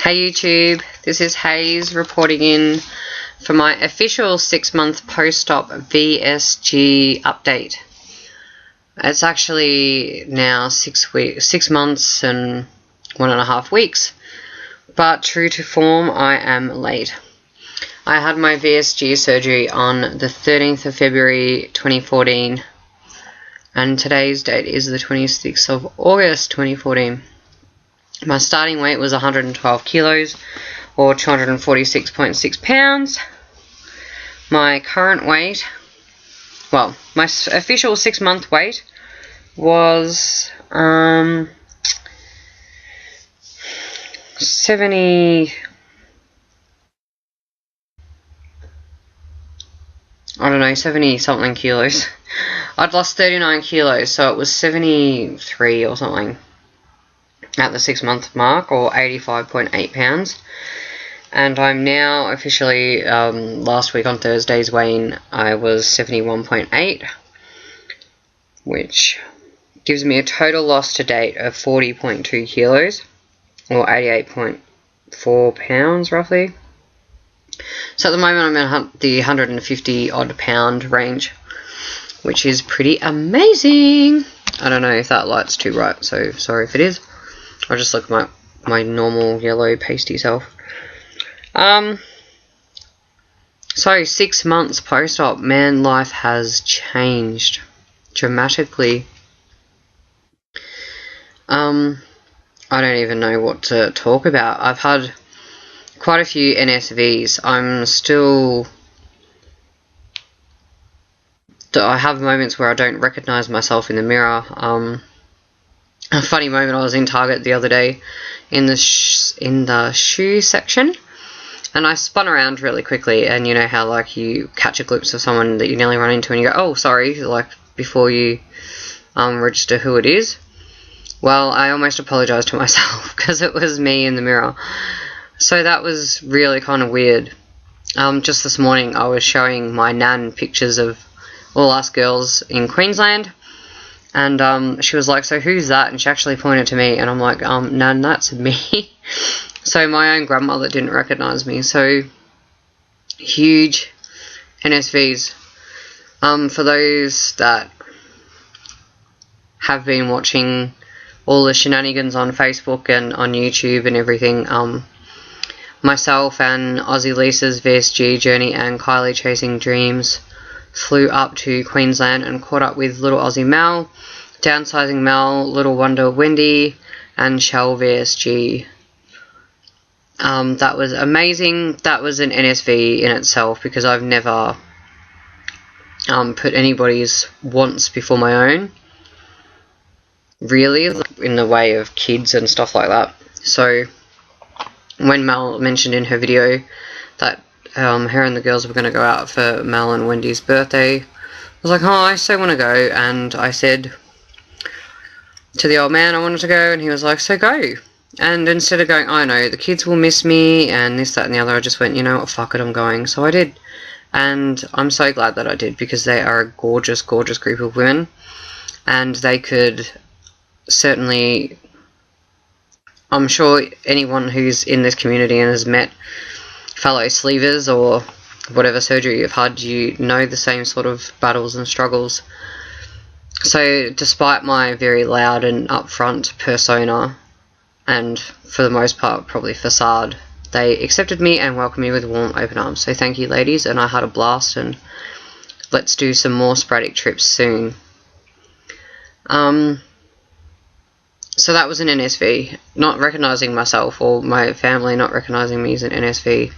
Hey YouTube, this is Hayes reporting in for my official 6-month post-op VSG update. It's actually now 6 months and 1.5 weeks, but true to form, I am late. I had my VSG surgery on the 13th of February 2014, and today's date is the 26th of August 2014. My starting weight was 112 kilos, or 246.6 pounds. My current weight, well, my official 6-month weight was 70 something kilos. I'd lost 39 kilos, so it was 73 or something at the 6-month mark, or 85.8 pounds. And I'm now officially, last week on Thursday's weigh-in, I was 71.8, which gives me a total loss to date of 40.2 kilos, or 88.4 pounds roughly. So at the moment I'm at the 150 odd pound range, which is pretty amazing. I don't know if that light's too bright, so sorry if it is. I'll just look at my normal yellow pasty self. So 6 months post-op, man, life has changed dramatically. I don't even know what to talk about. I've had quite a few NSVs. I have moments where I don't recognize myself in the mirror. A funny moment, I was in Target the other day in the shoe section, and I spun around really quickly, and you know how like you catch a glimpse of someone that you nearly run into and you go, oh sorry, like before you register who it is. Well, I almost apologized to myself because it was me in the mirror. So that was really kind of weird. Just this morning I was showing my nan pictures of all us girls in Queensland, and she was like, so who's that? And she actually pointed to me, and I'm like, Nan, that's me. So my own grandmother didn't recognise me. So huge NSVs. For those that have been watching all the shenanigans on Facebook and on YouTube and everything, myself and Aussie Lisa's VSG journey and Kylie Chasing Dreams flew up to Queensland and caught up with little Aussie Mel, Downsizing Mel, Little Wonder Wendy, and Shell VSG. That was amazing. That was an NSV in itself, because I've never put anybody's wants before my own, really, in the way of kids and stuff like that. So when Mel mentioned in her video that her and the girls were going to go out for Mel and Wendy's birthday, I was like, oh, I so want to go. And I said to the old man I wanted to go, and he was like, so go. And instead of going, I know the kids will miss me and this, that and the other, I just went, you know what, fuck it, I'm going. So I did, and I'm so glad that I did, because they are a gorgeous, gorgeous group of women, and they could certainly, I'm sure anyone who's in this community and has met fellow sleevers or whatever surgery you've had, you know the same sort of battles and struggles. So despite my very loud and upfront persona, and for the most part probably facade, they accepted me and welcomed me with warm open arms. So thank you, ladies, and I had a blast, and let's do some more sporadic trips soon. So that was an NSV. Not recognising myself, or my family not recognising me as an NSV.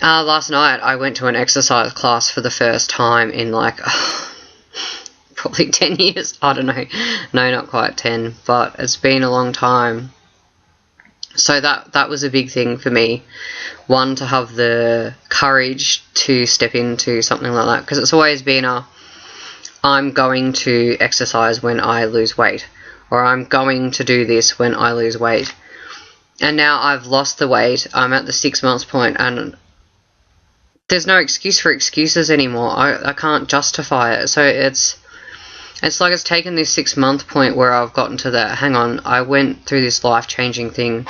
Last night I went to an exercise class for the first time in like probably 10 years. I don't know. No, not quite 10, but it's been a long time. So that was a big thing for me. One, to have the courage to step into something like that, because it's always been I'm going to exercise when I lose weight, or I'm going to do this when I lose weight. And now I've lost the weight, I'm at the 6 months point, and there's no excuse for excuses anymore. I can't justify it. So it's It's like it's taken this 6-month point where I've gotten to that, hang on, I went through this life-changing thing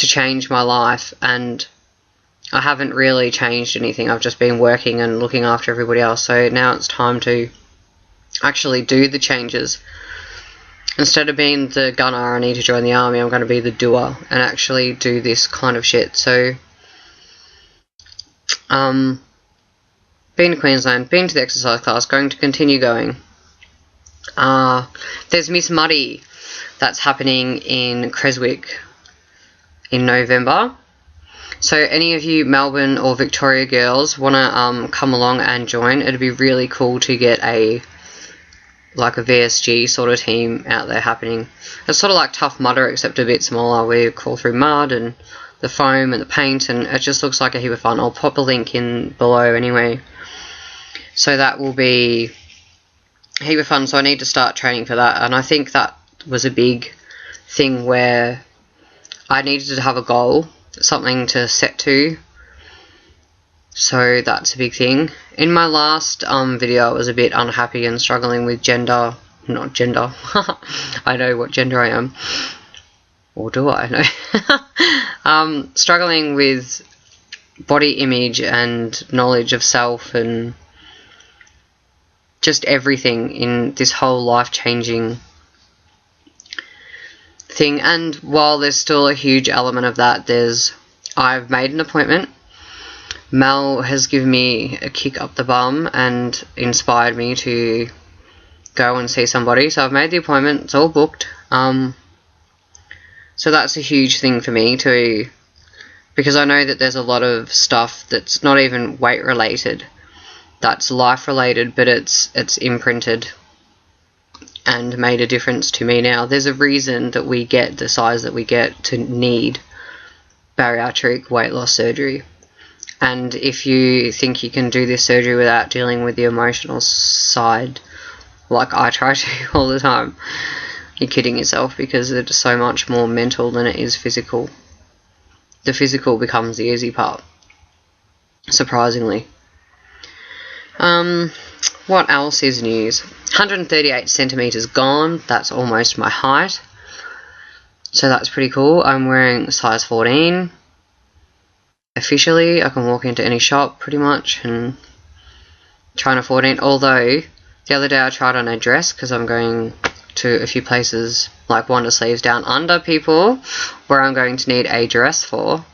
to change my life, and I haven't really changed anything. I've just been working and looking after everybody else. So now it's time to actually do the changes. Instead of being the gunner, I need to join the army, I'm going to be the doer and actually do this kind of shit. So, been to Queensland, been to the exercise class, going to continue going. There's Miss Muddy that's happening in Creswick in November. So any of you Melbourne or Victoria girls want to come along and join, it'd be really cool to get a VSG sort of team out there happening. It's sort of like Tough Mudder, except a bit smaller. We crawl through mud and the foam and the paint, and it just looks like a heap of fun. I'll pop a link in below anyway. So that will be a heap of fun, so I need to start training for that. And I think that was a big thing where I needed to have a goal, something to set to. So that's a big thing. In my last video, I was a bit unhappy and struggling with not gender. I know what gender I am. Or do I know? Struggling with body image and knowledge of self and just everything in this whole life-changing thing. And while there's still a huge element of that, I've made an appointment. Mel has given me a kick up the bum and inspired me to go and see somebody. So I've made the appointment. It's all booked. So that's a huge thing for me too, because I know that there's a lot of stuff that's not even weight related, that's life related, but it's imprinted and made a difference to me now. There's a reason that we get the size that we get to need bariatric weight loss surgery. And if you think you can do this surgery without dealing with the emotional side, like I try to all the time, you're kidding yourself, because it's so much more mental than it is physical. The physical becomes the easy part, surprisingly. What else is news? 138 centimeters gone. That's almost my height. So that's pretty cool. I'm wearing size 14. Officially, I can walk into any shop pretty much and try on a 14. Although, the other day I tried on a dress, because I'm going to a few places like Wonder Sleeves down under people where I'm going to need a dress for.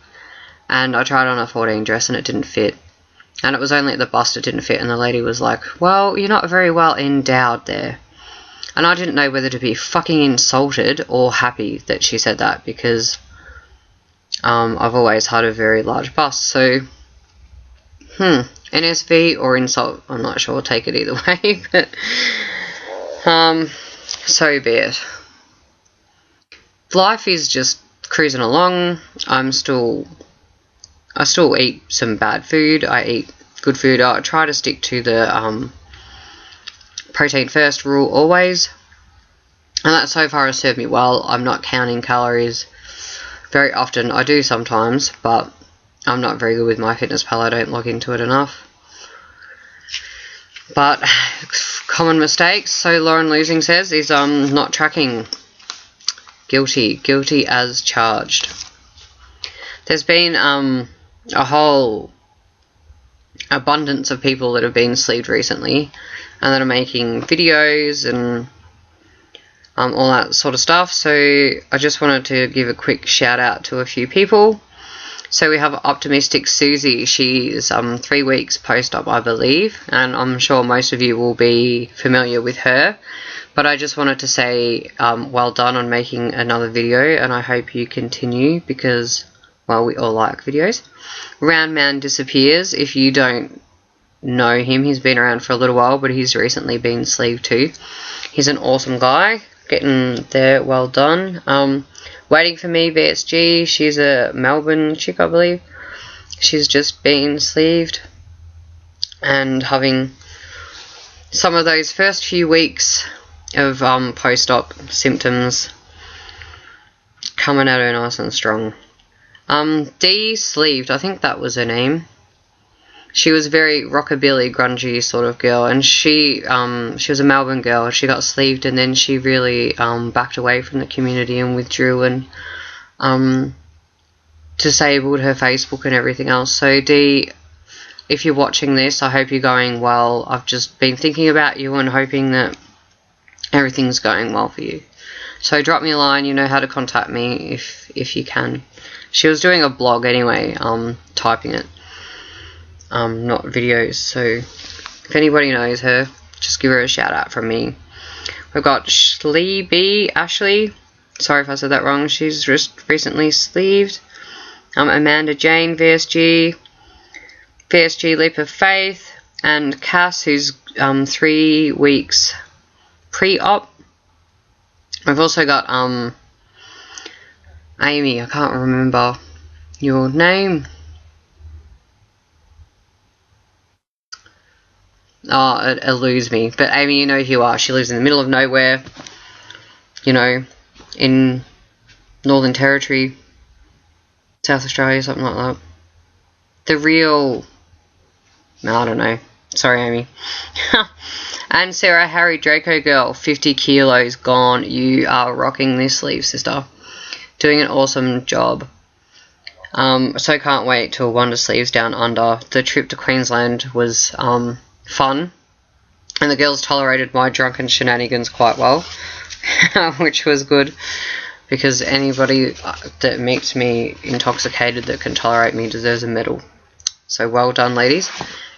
And I tried on a 14 dress and it didn't fit. And it was only at the bust it didn't fit, and the lady was like, well, you're not very well endowed there. And I didn't know whether to be fucking insulted or happy that she said that, because I've always had a very large bust. So, NSV or insult, I'm not sure, take it either way, but so be it. Life is just cruising along. I still eat some bad food. I eat good food. I try to stick to the protein first rule always, and that so far has served me well. I'm not counting calories very often. I do sometimes, but I'm not very good with MyFitnessPal. I don't log into it enough. But common mistakes, so Lauren Losing says, is not tracking. Guilty as charged. There's been a whole abundance of people that have been sleeved recently and that are making videos and all that sort of stuff. So I just wanted to give a quick shout out to a few people. So we have Optimistic Susie. She's 3 weeks post-op, I believe, and I'm sure most of you will be familiar with her. But I just wanted to say well done on making another video, and I hope you continue, because, well, we all like videos. Round Man Disappears. If you don't know him, he's been around for a little while, but he's recently been sleeved too. He's an awesome guy. Getting there, well done. Waiting for Me, VSG. She's a Melbourne chick, I believe. She's just been sleeved and having some of those first few weeks of post-op symptoms coming at her nice and strong. Dee sleeved, I think that was her name. She was a very rockabilly, grungy sort of girl, and she was a Melbourne girl. She got sleeved, and then she really backed away from the community and withdrew, and disabled her Facebook and everything else. So Dee, if you're watching this, I hope you're going well. I've just been thinking about you and hoping that everything's going well for you. So drop me a line, you know how to contact me if you can. She was doing a blog anyway, typing it, not videos. So if anybody knows her, just give her a shout out from me. We've got Ashley, sorry if I said that wrong, she's just recently sleeved. Amanda Jane, VSG Leap of Faith, and Cass, who's 3 weeks pre-op. I've also got Amy, I can't remember your name. Oh, it eludes me. But Amy, you know who you are. She lives in the middle of nowhere, you know, in Northern Territory, South Australia, something like that. The real, I don't know. Sorry, Amy. And Sarah Harry Draco girl, 50 kilos gone. You are rocking this sleeve, sister. Doing an awesome job. So can't wait till Wonder Sleeves Down Under. The trip to Queensland was fun, and the girls tolerated my drunken shenanigans quite well, which was good, because anybody that meets me intoxicated that can tolerate me deserves a medal. So well done, ladies,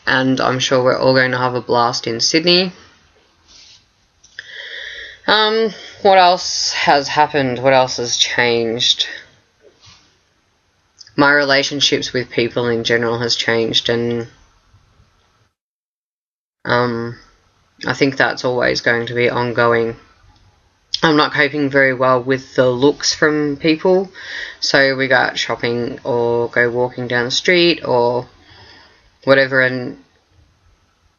and I'm sure we're all going to have a blast in Sydney. What else has happened? What else has changed? My relationships with people in general has changed, and I think that's always going to be ongoing. I'm not coping very well with the looks from people, so we go out shopping or go walking down the street or whatever, and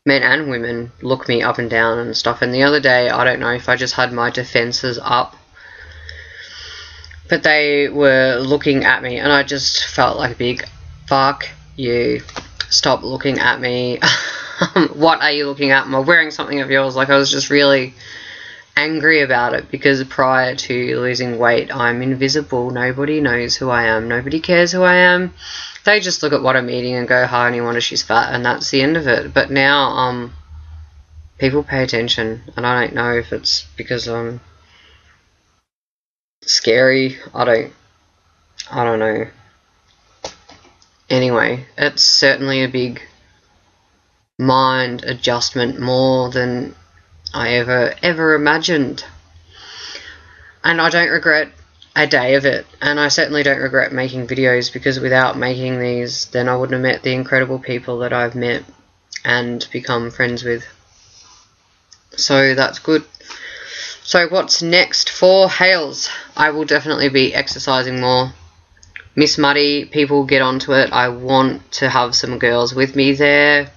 men and women look me up and down and stuff. And the other day, I don't know if I just had my defences up, but they were looking at me and I just felt like a big fuck you, stop looking at me. What are you looking at? Am I wearing something of yours? Like, I was just really angry about it, because prior to losing weight, I'm invisible. Nobody knows who I am. Nobody cares who I am. They just look at what I'm eating and go, hi, no wonder she's fat, and that's the end of it. But now, people pay attention, and I don't know if it's because I'm scary. I don't know. Anyway, it's certainly a big mind adjustment, more than I ever imagined. And I don't regret a day of it, and I certainly don't regret making videos, because without making these, then I wouldn't have met the incredible people that I've met and become friends with. So that's good. So what's next for Hales? I will definitely be exercising more. Miss Muddy, people get onto it. I want to have some girls with me there.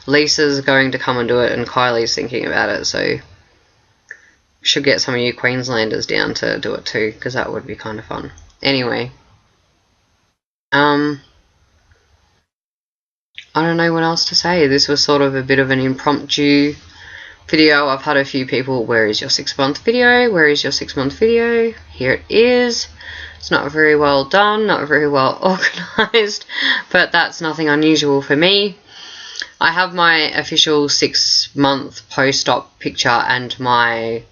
Lisa's going to come and do it, and Kylie's thinking about it, so should get some of you Queenslanders down to do it too, because that would be kind of fun. Anyway, I don't know what else to say. This was sort of a bit of an impromptu video. I've had a few people, where is your 6-month video? Where is your 6-month video? Here it is. It's not very well done, not very well organised, but that's nothing unusual for me. I have my official 6-month post-op picture and my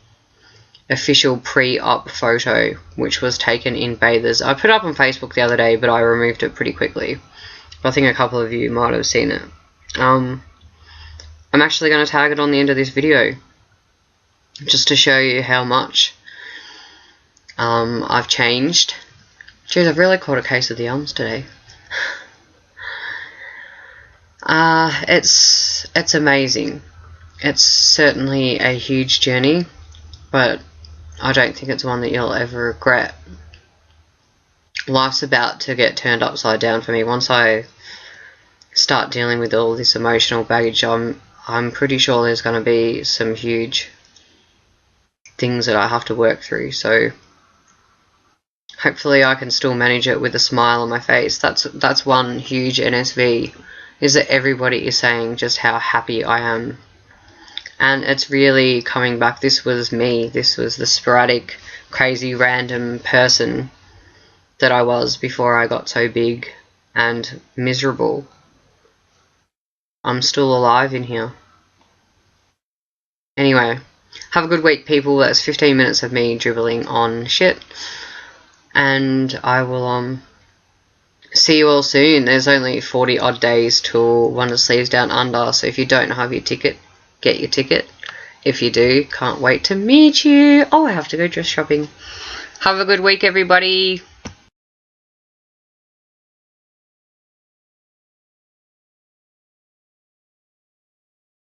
official pre-op photo, which was taken in bathers. I put it up on Facebook the other day, but I removed it pretty quickly. I think a couple of you might have seen it. I'm actually going to tag it on the end of this video, just to show you how much I've changed. Jeez, I've really caught a case of the arms today. It's amazing. It's certainly a huge journey, but I don't think it's one that you'll ever regret. Life's about to get turned upside down for me. Once I start dealing with all this emotional baggage, I'm pretty sure there's going to be some huge things that I have to work through, so hopefully I can still manage it with a smile on my face. That's one huge NSV, is that everybody is saying just how happy I am. And it's really coming back. This was me. This was the sporadic, crazy, random person that I was before I got so big and miserable. I'm still alive in here. Anyway, have a good week, people. That's 15 minutes of me dribbling on shit. And I will see you all soon. There's only 40 odd days till Wonder Sleeves Down Under, so if you don't have your ticket, get your ticket. If you do, can't wait to meet you. Oh, I have to go dress shopping. Have a good week, everybody.